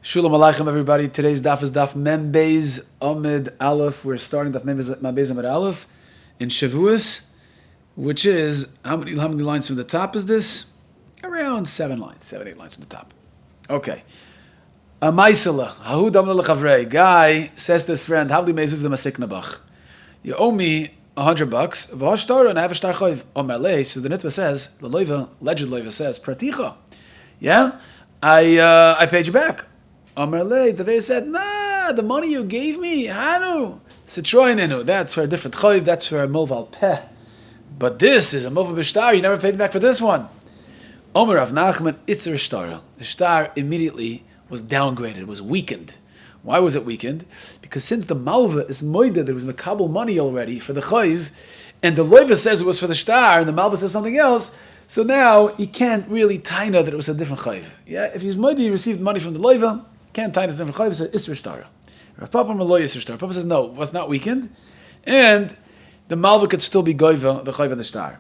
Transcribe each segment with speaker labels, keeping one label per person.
Speaker 1: Shalom Aleichem, everybody. Today's daf is daf Mem Beis Amid Aleph. We're starting daf Mem Beis Amid Aleph in Shevuos, which is, how many lines from the top is this? Around 7, 8 lines from the top. Okay. A Maisela, Hahu Dam Lechavrei. Guy says to his friend, Havli Mezuz Masiknabach. You owe me $100. V'hashtar, and I have a shtar chayv. Omer lei. So the Nitva says, the Loiva, alleged Loiva says, Praticha. Yeah? I paid you back. Omer lei. The Vei said, nah, the money you gave me, Hanu. Citroinenu. That's for a different chayv. That's for a milval peh. But this is a milval b'shtar. You never paid me back for this one. Omer Rav Nachman, Itzer shtar. The shtar immediately was downgraded, was weakened. Why was it weakened? Because since the malva is moida, there was makabel money already for the chayv, and the loiva says it was for the shtar, and the malva says something else, so now he can't really taina that it was a different chayv. Yeah, if he's moida, he received money from the loiva, can't taina it's a different chayv, so it's shtar. Rav Papa Malloy is shtar. Papa says no, it was not weakened, and the malva could still be goiva, the chayv and the shtar.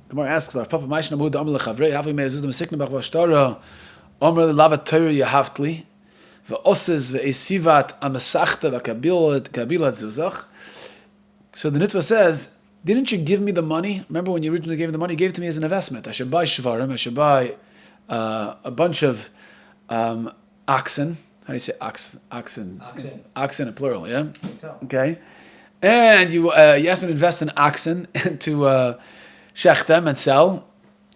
Speaker 1: The Gemara asks, Rav Papa Ma'ishna Muda Amar Lechavrei Havli Me'ezuz Mesikna Bach Vashtara Omer Lava Torah Yahavtli V'Oses V'Esivat Amasachta V'Kabilat Zuzach. So the Nitva says, didn't you give me the money? Remember when you originally gave me the money? You gave it to me as an investment. I should buy shvarim. I should buy a bunch of oxen. How do you say oxen? Oxen in plural, yeah? Okay. And you asked me to invest in oxen and to shech them and sell,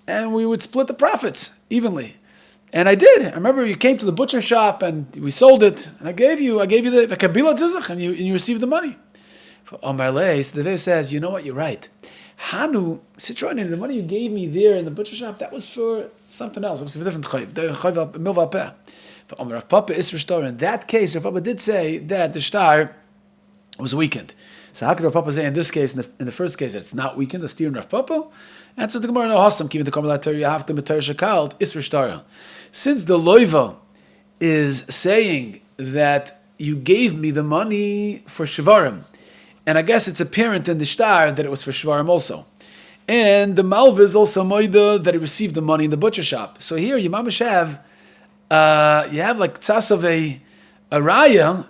Speaker 1: and we would split the profits evenly. And I did. I remember you came to the butcher shop and we sold it, and I gave you the kabila tizach, and you received the money. Omar Lei, so the Vei says, you know what, you're right. Hanu, Citroen, the money you gave me there in the butcher shop, that was for something else. It was for a different chayv, the chayv milva peh. For Omar Rav Papa is shtar. In that case, Rav Papa did say that the shtar was weakened. So how could Rav Papa say in this case, in the first case, that it's not weakened, the steer in Rav Papa? Answers the Gemara, no hasam, keeping the Karmelat Torah, you have to meter shakalt, isra shtara. Since the loiva is saying that you gave me the money for shvarim, and I guess it's apparent in the shtar that it was for shvarim also. And the malva is also moida that he received the money in the butcher shop. So here, you mamash have, you have like tzas of a raya,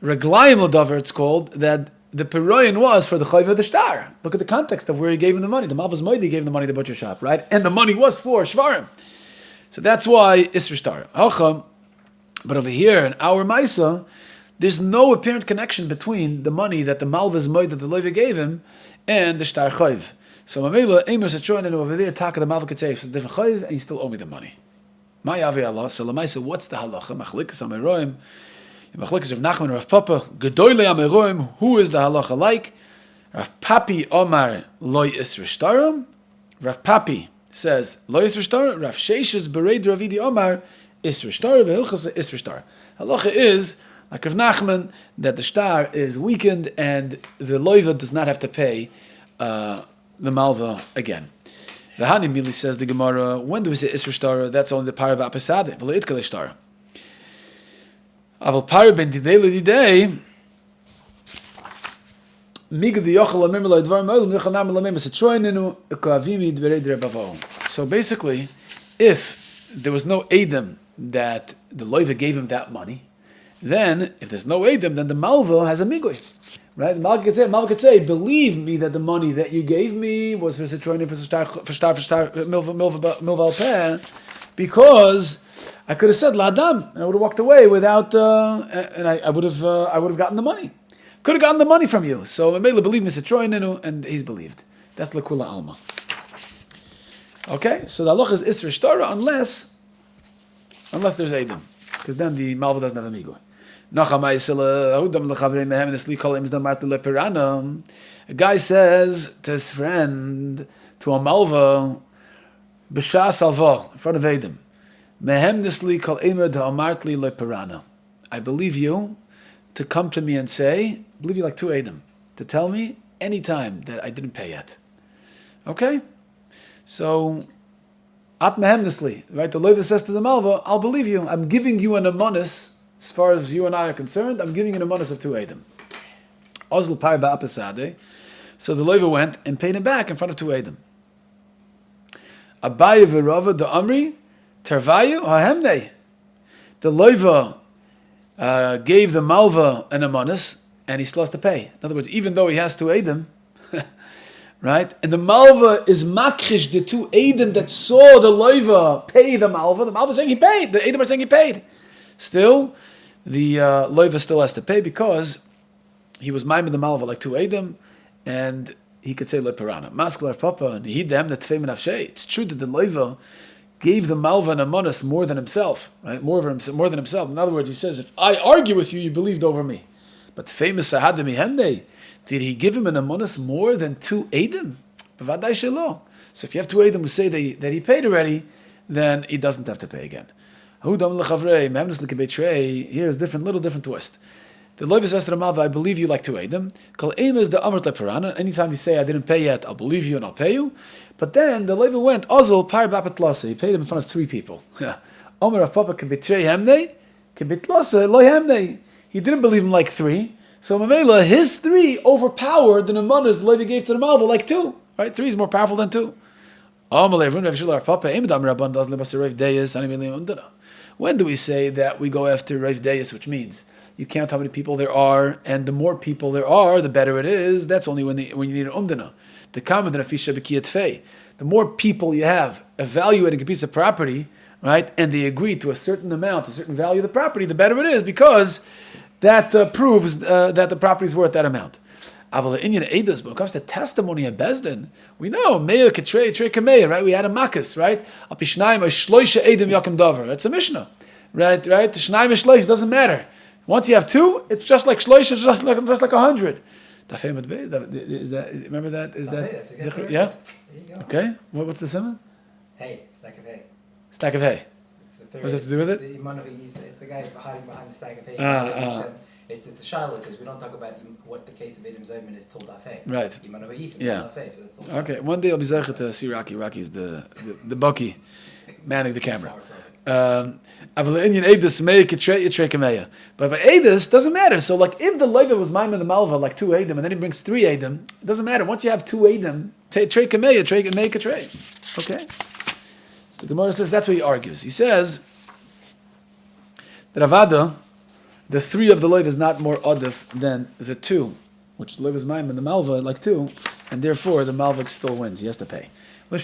Speaker 1: reglayim lodavar it's called, that the peroyan was for the chayv of the shtar. Look at the context of where he gave him the money. The malva's moida gave him the money in the butcher shop, right? And the money was for shvarim. So that's why Isra Shtar. But over here in our Maisa, there's no apparent connection between the money that the Malva's Moed that the Loiva gave him and the Shtar Chayv. So Mamela, Amos Achoin, over there, Taka the Malva could say it's a different Chayv and you still owe me the money. My Avi Allah. So Lamaisa, what's the halacha? Machlikas Ameroim. Machlikas of Nachman Rav Papa. Gedoyle Ameroim. Who is the halacha like? Rav Papi Omar Loy Isra Shtarim. Rav Papi says lo isra shtar. Rav Sheishes bereid Ravidi Omar isra shtar v'hilchas isra shtar. Halacha is like Rav Nachman that the shtar is weakened and the loiva does not have to pay the malva again. The Hani Mili says the Gemara, when do we say isra shtar? That's only the par of apisade v'lo itkale shtar. Aval par ben didei l'didei. So basically, if there was no Edom that the loiva gave him that money, then if there's no Edom, then the malva has a migui, right? The malva could say, believe me that the money that you gave me was for Citroen, for milva peh, because I could have said ladam, and I would have walked away without, and I would have gotten the money. Could have gotten the money from you. So Mele believed Mr. Troinenu, and he's believed. That's Lakula Alma. Okay, so the halacha is Isra Shtora unless there's Edom. Because then the Malva doesn't have a migo. A guy says to his friend, to a Malva, B'shas alva, in front of Edom, Mehem nisli kol emer da amartli leperana. I believe you to come to me and say, I believe you like two Edom, to tell me any time that I didn't pay yet. Okay? So, at mehemnisli, right? The loiva says to the malva, I'll believe you. I'm giving you an amonis, as far as you and I are concerned, I'm giving you an amonis of two Edom. Ozl par ba'apesade. So the loiva went and paid him back in front of two Edom. Abaye v'rava the amri, tervayu ha'hemnei. The loiva gave the malva an amonis, and he still has to pay. In other words, even though he has two edim, right? And the malva is makrish, the two edim that saw the loiva pay the malva. The malva is saying he paid. The edim are saying he paid. Still, the loiva still has to pay because he was miming the malva like two edim, and he could say leperana. Maskal papa and he them that's famous afshay. It's true that the loiva gave the malva an amonis more than himself, right? More than himself. In other words, he says, if I argue with you, you believed over me. But famous sahadami hemde, did he give him an amonis more than two edim? B'vaday shelo. So if you have two edim who say that he paid already, then he doesn't have to pay again. Here's little different twist. The loiva says to the malva, I believe you like two edim. Kol eim is the amrit leperana. Anytime you say I didn't pay yet, I'll believe you and I'll pay you. But then the loiva went ozol par bapet lasa. He paid him in front of three people. Omer of papa can betray hemne, can betlasa loy hemne. He didn't believe him like three. So Mamela, his three overpowered the nemanas the loiva gave to the malva like two. Right? Three is more powerful than two. When do we say that we go after Rav Deis, which means you count how many people there are, and the more people there are, the better it is. That's only when you need an umdana. The common the more people you have evaluating a piece of property, right, and they agree to a certain amount, a certain value of the property, the better it is, because that proves that the property is worth that amount. But when it comes to testimony in Bezdin, we know meya ketrei kameya, right? We had a makas, right? That's a Mishnah, right? Right? Shnaim shloish doesn't matter. Once you have two, it's just like shloish, it's just like 100. Is that? Remember that? Is that? Yeah. Okay. What's the simon?
Speaker 2: Hay, stack of hay.
Speaker 1: Stack of hay.
Speaker 2: What
Speaker 1: does that have to do with it?
Speaker 2: It's the guy hiding behind the stack of hay. It's a shiur because we don't talk about what the case of Edom Zayman is told Daf Hay.
Speaker 1: Right.
Speaker 2: Yeah. So
Speaker 1: Okay. One day I'll be zeichet to see Rocky. Rocky's the bucky manning the camera. But by Edis doesn't matter. So like if the loiva was mime in the malva like two edim and then he brings three edim, it doesn't matter. Once you have two edim, trei kameya, trei katrei. Okay. So the Gemara says that's what he argues. He says that Avada, the three of the loiva is not more odif than the two, which the loiva is mime in the malva like two, and therefore the malva still wins. He has to pay. I'll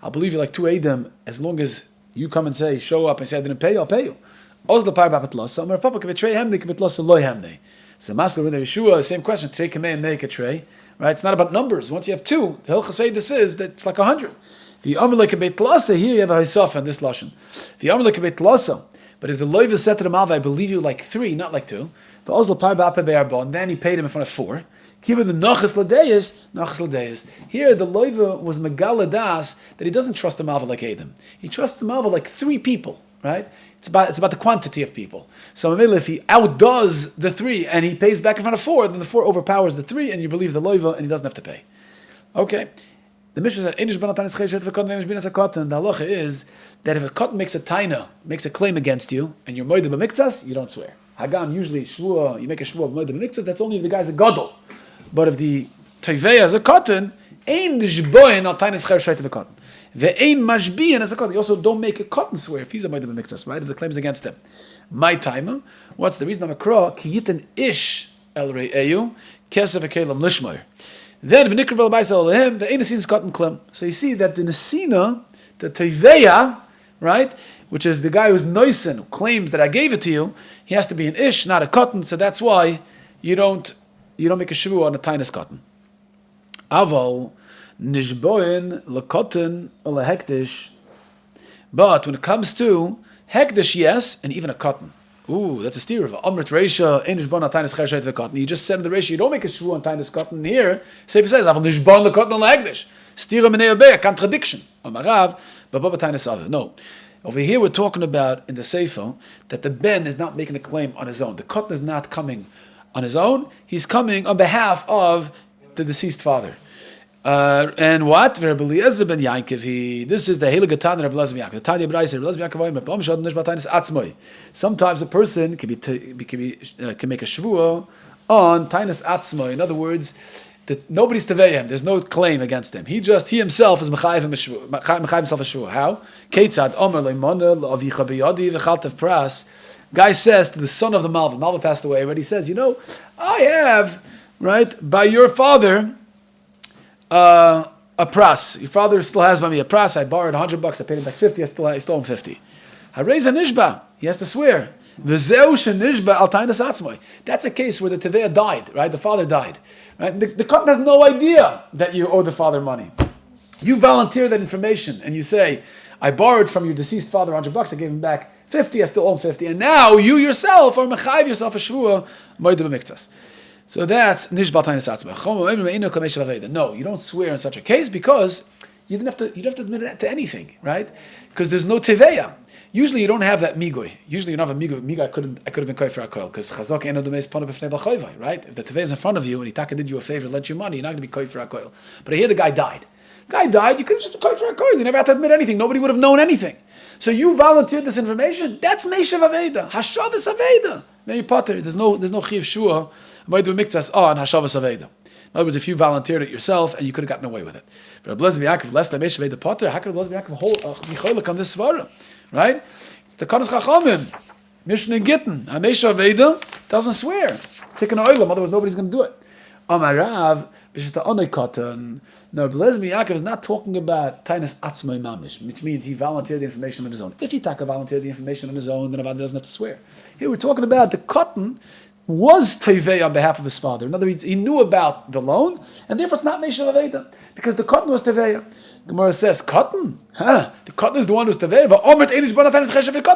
Speaker 1: believe you like two edim as long as you come and say, show up and say I didn't pay you, I'll pay you. So Maskal with the Yeshua, same question. Right? It's not about numbers. Once you have two, the Hilchah say this is that it's like 100. Here you have a Hisof in this lashon. But if the loiva said to the malva, I believe you like three, not like two, and then he paid him in front of four. Here the loiva was megaladas that he doesn't trust the malva like Adam. He trusts the malva like three people, right? It's about the quantity of people. So if he outdoes the three and he pays back in front of four, then the four overpowers the three, and you believe the loiva, and he doesn't have to pay. Okay. The Mishnah said, the halacha is that if a cotton makes a claim against you, and you're moed b'miktzas, you don't swear. Hagam, usually shvua, you make a shvua of moed b'miktzas, that's only if the guy's a gadol. But if the teveya is a cotton, ein nishboin al tainis cher shayt of a cotton. Ve'ein mashbiyan as a cotton. You also don't make a cotton swear if he's a moed b'miktzas, right? If the claim's against him. My timer, what's the reason I'm a crow? Ki yitin ish el re'eyu, kesef ekelam lishmoyer. Then v'nikr v'alabais alehem, ve'ein nesin cotton klem. So you see that the nesina, the teveya, right, which is the guy who's noisen, who claims that I gave it to you, he has to be an ish, not a cotton, so that's why you don't make a shvuah on a tainis cotton. Aval nishboin lekotten or lehektish. But when it comes to hektish, yes, and even a cotton. Ooh, that's a steer of Amrit Reisha, ein nishboin on tainis cheshet v'cotton. You just said in the Reisha, you don't make a shvuah on tainis cotton. Here, Sefer says, aval nishboin lekotten or lehektish. Steer of a contradiction. Amarav, bababa tainis ave. No. Over here we're talking about in the Sefer that the Ben is not making a claim on his own. The cotton is not coming on his own. He's coming on behalf of the deceased father. And what? Rabbi Eliezer ben Yankov. This is the Heilige Tanya of Rabbi Eliezer ben Yankov. The Tanya B'Reiser, Rabbi Eliezer ben Yankov. Sometimes a person can make a shvuah on Tainis Atzmoi. In other words, nobody's tevei him. There's no claim against him. He himself is mechayiv himself a shvuah. How? Ketzad omer leimona avicha biyadi v'chaltev pras. Guy says to the son of the Malva. Malva passed away already. He says, I have, right, by your father, a pras. Your father still has by me a pras. I borrowed $100. I paid him back 50. I still owe him 50. Harei nishba. He has to swear. That's a case where the Teveya died, right? The father died. Right? The Katan has no idea that you owe the father money. You volunteer that information and you say, I borrowed from your deceased father $100, I gave him back 50, I still owe him 50, and now you yourself are mechayiv yourself a shvuah moed b'miktas. So that's nishbal tainas atzmai. No, you don't swear in such a case because you don't have to admit it to anything, right? Because there's no teveya. Usually you don't have that migoy. Usually you don't have a migoy. Migoy I could have been koy for a koil because chazak eno demeis pana b'fnei b'chayvai, right? If the teveya is in front of you and he taka did you a favor, lent you money, you're not going to be koy for a koil. But I hear the guy died. The guy died. You could have just koy for a koil. You never had to admit anything. Nobody would have known anything. So you volunteered this information. That's meishav aveda. Hashavas aveda. Then you potter. There's no chiv shua. Moed b'miktas on hashavas aveda. In other words, if you volunteered it yourself and you could have gotten away with it. But Rabbi Yaakov less than meishav aveda potter. How could Rabbi Yaakov hold micholik on this svara? Right? It's the Kadosh Chachamim, Mishnah Gittin, Hamesha Veda doesn't swear. Taking an oilam, otherwise nobody's going to do it. Amarav, Bishata Onay Katan. No, Rabbi Yaakov is not talking about Tainas Atzmai Mamish, which means he volunteered the information on his own. If he volunteered the information on his own, then Avad doesn't have to swear. Here we're talking about the Katan was Tevei on behalf of his father. In other words, he knew about the loan, and therefore it's not Mesha Veda, because the Katan was Tevei. Gemara says, Katan? The Katan is the one who's Tevei.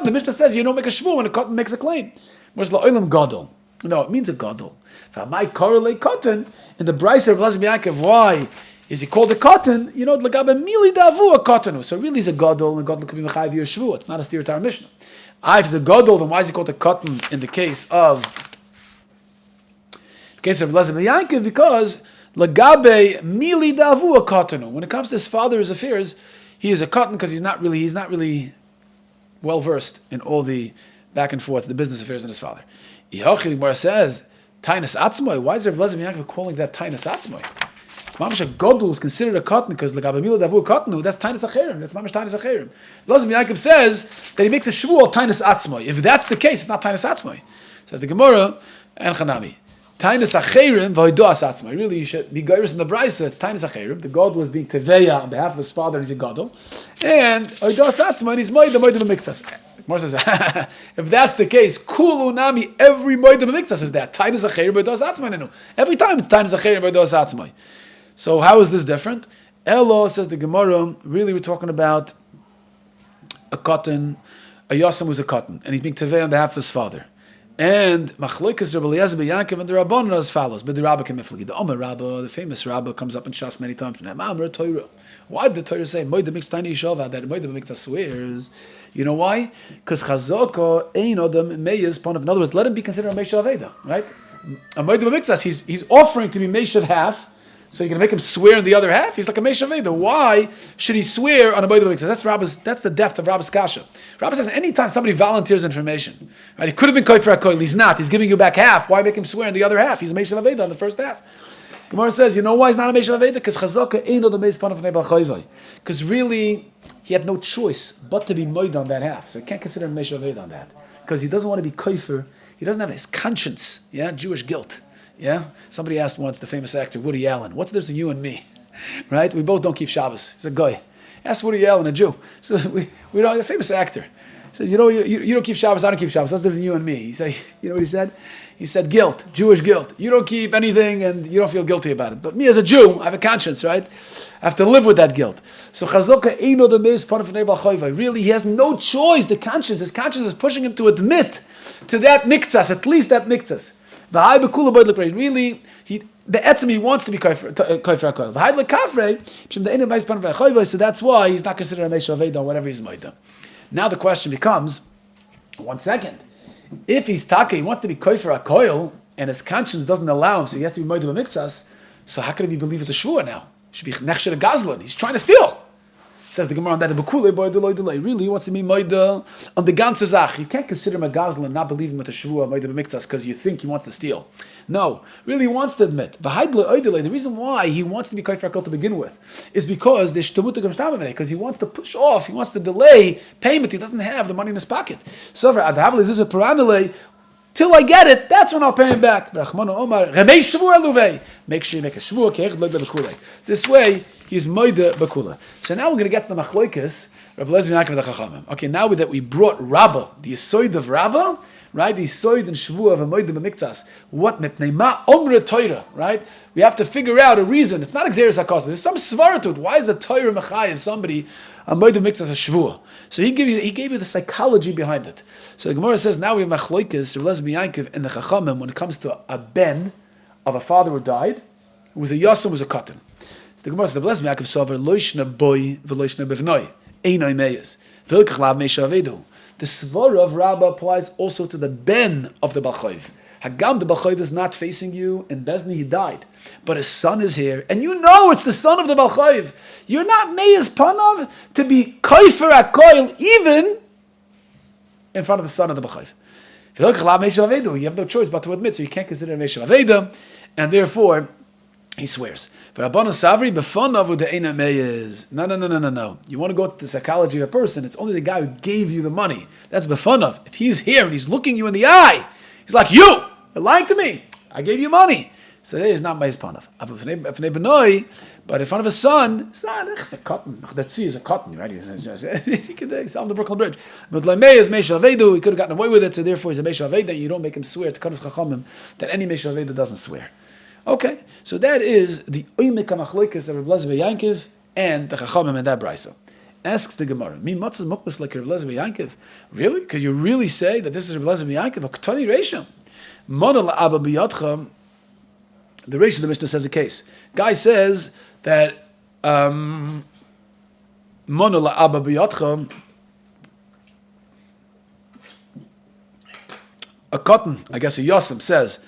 Speaker 1: The Mishnah says you don't make a shvuah when a Katan makes a claim. Where's La'olam Gadol? No, it means a Gadol. My correlate Katan, in the Brisa of Rabbi Yaakov, why is he called a Katan? L'gabe mili davu a Katanu. So really he's a Gadol, and Gadol could be Mechayiv your shvuah. It's not a steer to our Mishnah. If he's a Gadol, then why is he called a Katan in the case of Rabbi Yaakov? Because Lagabe mili davu a katanu. When it comes to his father's affairs, he is a katan because he's not really well versed in all the back and forth, the business affairs of his father. Ihochi Gemara says, Tainas Atzmai. Why is Rabbi Yaakov calling that Tainas Atzmai? Mamash a Godul is considered a katan because Lagabe mili davu a katanu. That's Tainas Acherim. That's Mamash Tainas Acherim. Rabbi Yaakov says that he makes a shvuah Tainas Atzmai. If that's the case, it's not Tainas Atzmai. Says the Gemara and Chanami. Tainus acherim v'hoidas atzmai. Really, you should be goyrus in the brisa. It's tainus acherim. The gadol is being teveya on behalf of his father, and he's a gadol. And hoidas atzmai, and he's moed b'miktas. Gemara says, if that's the case, kul unami, every moed b'miktas is that tainus acherim v'hoidas atzmai. Every time it's tainus acherim v'hoidas atzmai. So how is this different? Elo says the Gemara. Really, we're talking about a katan. A yasam was a katan, and he's being teveya on behalf of his father. And Machloikas Rabbi Eliezer ben Yaakov and the Rabban are as follows. But the Rabbi Kemiflagi, the Omer Rabba, the famous Rabba, comes up in Shas many times from him. Amar Torah. Why did the Torah say Moed B'miktas Yishova that Moed B'miktas swears? You know why? Because Chazaka Ein Adam Meyes Panav. In other words, let him be considered a Meishav Aveda, right? A Moed B'miktas, he's offering to be Meishav half. So you're going to make him swear in the other half? He's like a Meishav Aveda. Why should he swear on a Moed B'miktas? That's the depth of Rabba's kasha. Rabba says anytime somebody volunteers information, right? He could have been koy for a koil. He's not. He's giving you back half. Why make him swear in the other half? He's a Meishav Aveda on the first half. Gemara says, you know why he's not a Meishav Aveda? Because Chazaka ain't the Meis Panav Nebal Chayvai. Because really, he had no choice but to be moed on that half. So he can't consider him Meishav Aveda on that. Because he doesn't want to be koyfer. He doesn't have his conscience, Jewish guilt. Yeah? Somebody asked once the famous actor, Woody Allen, what's the difference in you and me? Right? We both don't keep Shabbos. He's a guy. Ask Woody Allen, a Jew. So we don't, a famous actor. He said, you don't keep Shabbos, I don't keep Shabbos. That's the difference in you and me. He said, you know what he said? He said, guilt, Jewish guilt. You don't keep anything and you don't feel guilty about it. But me as a Jew, I have a conscience, right? I have to live with that guilt. So Chazaka Eino the Meis Panav Nebal Chayvai. Really, he has no choice. His conscience is pushing him to admit to that miktsas, at least that miktsas. Really, the etzim he wants to be koyfer hakoil. So that's why he's not considered a meishav aveda or whatever he's moida. Now the question becomes, 1 second, if he's taka, he wants to be koyfer hakoil, and his conscience doesn't allow him, so he has to be moida b'miktsas. So how can he believe with the shvuah now? He should be nechsher gazlan. He's trying to steal. Says the Gemara on that, really, he wants to be moida on the ganze Zach. You can't consider him a gazlan and not believe him with a Shevuos moida b'miktas because you think he wants to steal. No, really he wants to admit. The reason why he wants to be kaifer akol to begin with is because because he wants to push off, he wants to delay payment. He doesn't have the money in his pocket. So till I get it, that's when I'll pay him back. Make sure you make a shvuah. This way, he's moida bakula. So now we're going to get to the machloikas, Rabbi Lezer Yaakov and the Chachamim. Okay, now that we brought Rabbah, the yisoid of Rabbah, right? The yisoid and shvuah of a moida b'miktas. What mitnei ma omre Torah, right? We have to figure out a reason. It's not exeris hakos. There's some svara to it. Why is a Torah mechayes somebody a moida b'miktas a shvuah? So he gave you the psychology behind it. So the Gemara says now we have machloikas, Rabbi Lezer Yaakov and the Chachamim when it comes to a ben of a father who died, who was a yasam, who was a katan. So the Gemara says, "Bless me, Yaakov Sover loishna boy v'loishna bevnoi einoi meyes v'ilkach lav meisha avedu." The svara of Rabbah applies also to the ben of the balchayv. Hagam the balchayv is not facing you, and Bezni he died, but his son is here, and you know it's the son of the balchayv. You're not meyes panav to be kaifer akoil even in front of the son of the balchayv. V'ilkach lav meisha avedu. You have no choice but to admit, so you can't consider meisha aveda, and therefore he swears. But Abana Savri b'fanav with the eina meyes. No. You want to go to the psychology of a person? It's only the guy who gave you the money. That's b'fanav. If he's here and he's looking you in the eye, he's like, you're lying to me. I gave you money. So there is not by his panav. But in front of his son, it's a cotton. The tzii is a cotton, right? He can sell on the Brooklyn Bridge. But Lamei is Meisha Avedu. He could have gotten away with it, so therefore he's a Meisha Aveda. You don't make him swear to Kadosh Chachamim that any Meisha Aveda doesn't swear. Okay, so that is the Oymik HaMachloikis of Rabbi Lezer Yaakov and the Chachamim and that brisa. Asks the Gemara, Mi matzah mukmas like Rabbi Lezer Yaakov? Really? Could you really say that this is Rabbi Lezer Yaakov? A Ketani Reisha. Mona la'aba b'yadcha. The Reisha of the Mishnah says a case. Guy says that Mona la'aba b'yadcha, a cotton, I guess a Yosem says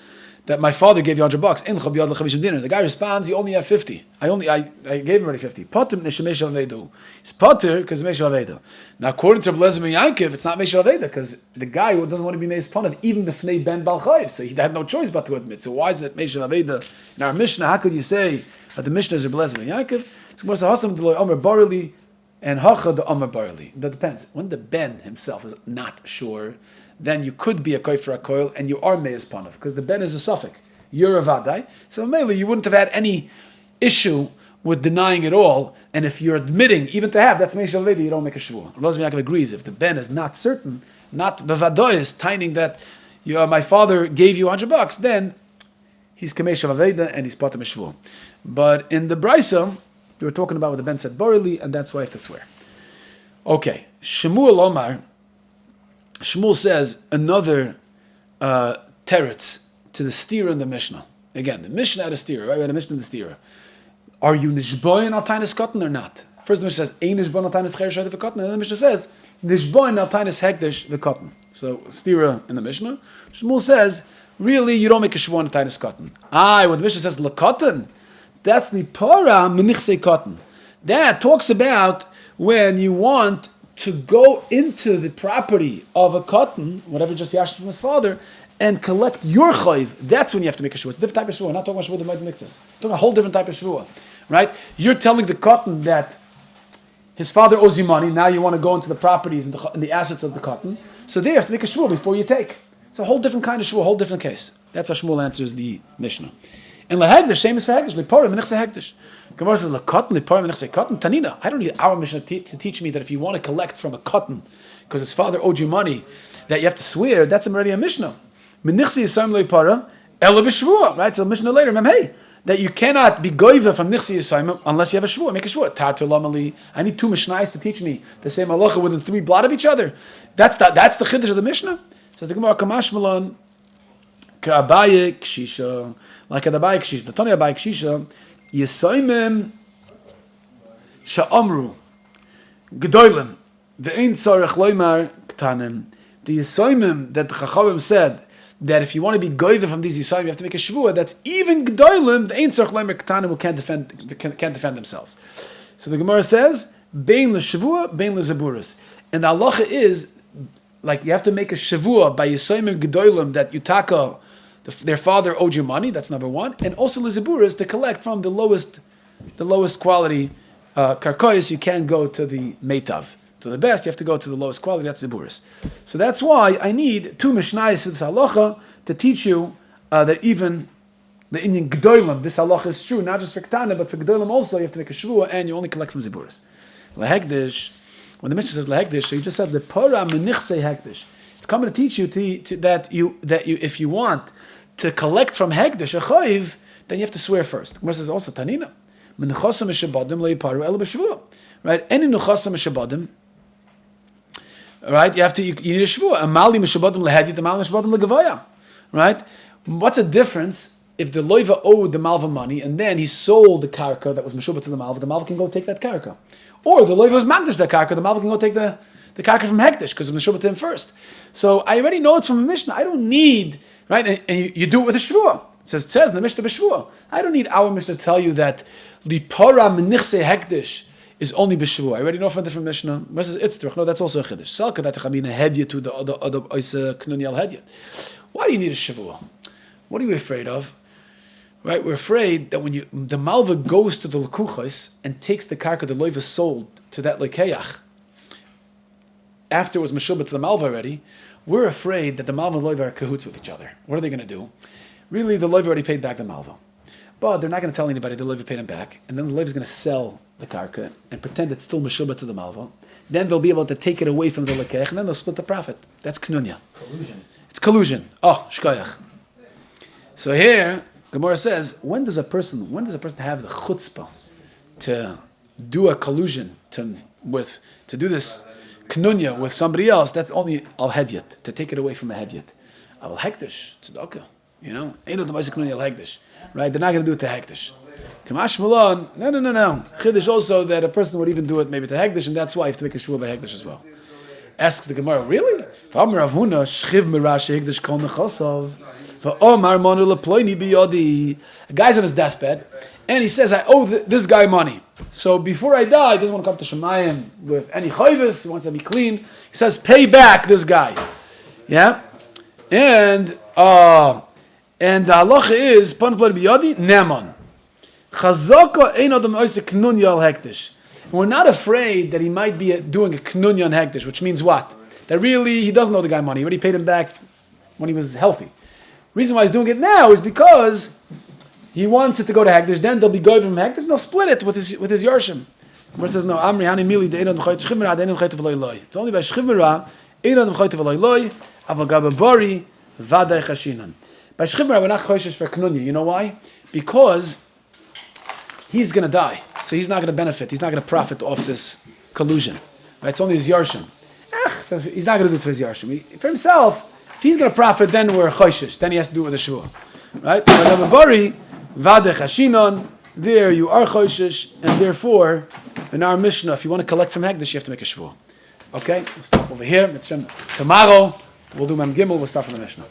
Speaker 1: that my father gave you $100. The guy responds, you only have 50. I gave him already 50. Potter nishamesha avedu. It's potter because mesha avedu. Now, according to Rabbi Lezer Yaakov, it's not mesha avedu because the guy who doesn't want to be meis ponav, even b'fnei ben balchayv, so he had no choice but to admit. So why is it mesha avedu? In our Mishnah, how could you say that the Mishnah is Rabbi Lezer Yaakov? It's more so hasam d'loy omer barili and hacha the omer barili. That depends. When the ben himself is not sure, then you could be a kaifer akoil and you are meis panav because the ben is a suffix. You're a vadai. So mainly you wouldn't have had any issue with denying it all. And if you're admitting even to have, that's meis aveda, you don't make a shvuah. Rabbi Yaakov agrees. If the ben is not certain, not bevadoyis, tining that my father gave you $100, then he's kamesh aveda and he's patam shvuah. But in the brisa, we were talking about what the ben said borili, and that's why I have to swear. Okay, Shmuel Omar. Shmuel says another teretz to the stira in the Mishnah. Again, the Mishnah had a stira, right? We had a Mishnah in the stira. Are you nishboyin al tainis cotton or not? First the Mishnah says, ein nishboyin al tainis cher shayda v'cotton, and then the Mishnah says, nishboyin al tainis hekdesh v'cotton. So, stira in the Mishnah. Shmuel says, really, you don't make a shvuah on tainis cotton. When the Mishnah says l'cotton, that's the para menichsei cotton. That talks about when you want to go into the property of a cotton, whatever just yashed from his father, and collect your chayv. That's when you have to make a shvuah. It's a different type of shvuah. We're not talking about shvuah the moed mixes. We're talking about a whole different type of shvuah, right? You're telling the cotton that his father owes you money. Now you want to go into the properties and the assets of the cotton. So there you have to make a shvuah before you take. It's a whole different kind of shvuah, a whole different case. That's how Shmuel answers the Mishnah. And lahegdish, same as for hegdish. Leporim menichse hegdish. Gemara says lekotton, leporim menichse cotton. Tanina. I don't need our Mishnah to teach me that if you want to collect from a cotton because his father owed you money, that you have to swear. That's already a Mishnah. Menichse yisayim leipara ela b'shvuah. Right. So Mishnah later, hey, that you cannot be goiva from nichse yisayim unless you have a shvuah. Make a shvuah. Tartu lamali. I need two Mishnayos to teach me the same halacha within 3 blot of each other. That's the chiddush of the Mishnah. Says the Gemara Kamash Malon Ka'abaye Kshisha. Like at Abaye Kshisha, the Tanya Abaye Kshisha, Yisayimim Sha'amru Gedolim the Ein Tzarech Loimar Ktanim. The Yisayimim that the Chachamim said that if you want to be goyve from these Yisayim, you have to make a shvuah. That's even Gedolim the Ein Tzarech Loimar Ktanim who can't defend themselves. So the Gemara says bein l'shavua, bein l'zeburas. And the halacha is, like, you have to make a shavua by Yisayim Gedolim that Yutaka, their father owed you money, that's number one. And also l'zeburas to collect from the lowest quality karkois. You can't go to the meitav. To the best, you have to go to the lowest quality, that's zeburas. So that's why I need two mishnayos in this halacha to teach you that even the Indian Gedolim, this halacha is true, not just for Ketana, but for Gedolim also, you have to make a Shevuah and you only collect from Ziburis. Lehekdish, when the Mishnah says Lehekdish, so you just said the Pora Menichse Hekdish. It's coming to teach you that you if you want to collect from Hekdish, a Chayiv, then you have to swear first. Gemara says also Tanina. Menuchasa Meshabadim Leiparu El B'Shevuah. Right? Any Nuchasa Meshabadim, right? You need a Shevuah. Amali Meshabadim Lehedit, Amali Meshabadim Legavaya. Right? What's the difference? If the loiva owed the malva money and then he sold the karka that was meshubah to the malva can go take that karka. Or the loiva was magdish that karka, the malva can go take the karka from hektish because it was meshubah to him first. So I already know it's from a Mishnah. I don't need, right? And you do it with a shvuah. It says in the Mishnah b'shvuah. I don't need our Mishnah to tell you that lipora menichse hektish is only b'shvuah. I already know from a different Mishnah. No, that's also a chiddush. Salka that chabina hedya to the other knunyal hedya. Why do you need a shvuah? What are you afraid of? Right, we're afraid that when the malva goes to the lekuchos and takes the karka the loiva sold to that lekeach, after it was meshubah to the malva already, we're afraid that the malva and the loiva are cahoots with each other. What are they going to do? Really, the loiva already paid back the malva, but they're not going to tell anybody the loiva paid him back, and then the loiva is going to sell the karka and pretend it's still meshubah to the malva. Then they'll be able to take it away from the lekeach, and then they'll split the profit. That's knunya.
Speaker 2: Collusion.
Speaker 1: It's collusion. Oh, shkoyach. So here, Gemara says, when does a person have the chutzpah to do a collusion, to do this knunya with somebody else? That's only al hedyet, to take it away from a hedyet. Al hektish, tzedakah, ain't no the knunya al hektish, right? They're not going to do it to hektish. Kamash malon, no. Chiddush also that a person would even do it maybe to hektish, and that's why you have to make a shvuah by hektish as well. Asks the Gemara, really? A guy's on his deathbed, and he says, I owe this guy money. So before I die, he doesn't want to come to Shemayim with any chayvus, he wants to be clean. He says, pay back this guy. Yeah? And the halacha is, neman. We're not afraid that he might be doing a knunya on hektish, which means what? That really he doesn't owe the guy money. He already paid him back when he was healthy. The reason why he's doing it now is because he wants it to go to hektish. Then they'll be going from hektish and they'll split it with his yarshim. Where says no, Amri hani mili de einon chayt shchimra de einon chayt v'loy. It's only by shchimra einon chayt v'loy aval gababari vaday chashinan. By shchimra we're not choishes for knunya. You know why? Because he's going to die. So he's not going to benefit. He's not going to profit off this collusion. Right? It's only his yarshim. He's not going to do it for his yarshim. For himself, if he's going to profit, then we're choishish. Then he has to do it with a shvuah. Right? There you are choishish, and therefore, in our Mishnah, if you want to collect from hektish, you have to make a shvuah. Okay? We'll stop over here. Tomorrow, we'll do Mem Gimel. We'll start from the Mishnah.